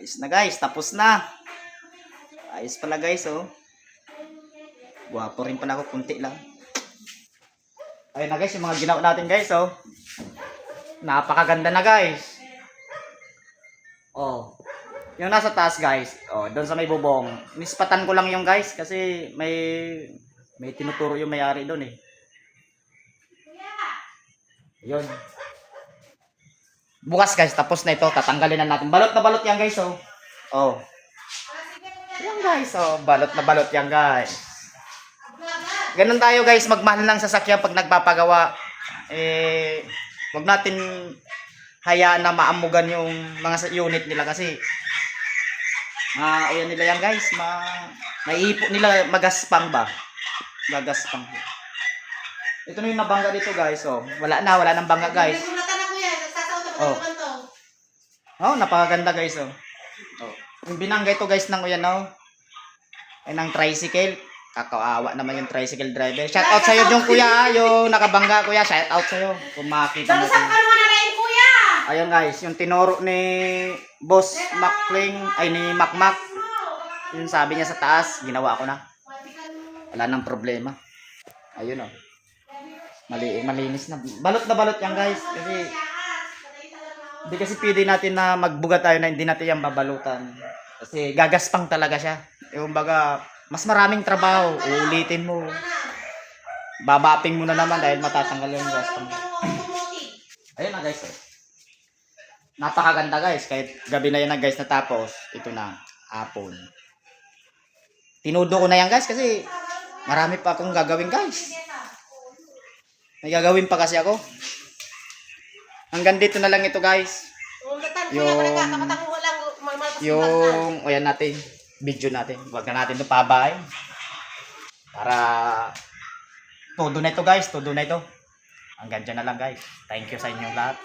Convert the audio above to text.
Ayos na guys, tapos na. Ayos pala guys, oh. Guwapo rin pala ako, kunti lang. Ayun na guys, yung mga ginawa natin guys, oh. Napakaganda na guys. Oh. Yung nasa taas guys, oh, doon sa may bubong. Nispatan ko lang yung guys kasi may tinuturo yung may-ari doon eh. Yun. Bukas guys, tapos na ito. Tatanggalin na natin. Balot na balot yan guys, oh. Oh. Yan guys, oh. Balot na balot yan guys. Ganun tayo guys, magmahal ng sasakyan pag nagpapagawa. Wag natin hayaan na maamugan yung mga unit nila kasi ayan nila yan guys, maiipot nila, magaspang ba? Gagaspang. Ito na yung nabangga dito guys, oh. Wala nang bangga guys. Oh. Oh, napakaganda guys, oh. Oh. Yung binangga ito guys ng yan, oh. Ay ng tricycle. Kakaawa naman yung tricycle driver. Shout out sa iyo yung kuya, yung nakabangga kuya. Shout out sa iyo. Kung makita mo. Kuya. Ayun guys, yung tinuro ni Boss Macling, ay ni Macmac. Yung sabi niya sa taas, ginawa ko na. Wala nang problema. Ayun, oh. Malinis na. Balot na balot yan guys. Hindi kasi pwede natin na magbuga tayo na hindi natin yan babalutan. Kasi gagaspang talaga siya. Yung baga, mas maraming trabaho. Ulitin mo. Babaping mo na naman dahil matatanggal yung gaspang. Ayun na guys. Oh. Napakaganda guys. Kahit gabi na yan na guys natapos. Ito na. Hapon. Tinudo ko na yan guys kasi marami pa akong gagawin guys. May gagawin pa kasi ako. Hanggang dito na lang ito guys. Yung ayan natin, video natin. Huwag na natin ito pabahay. Para todo na ito guys, todo na ito. Hanggang dyan na lang guys. Thank you sa inyong lahat.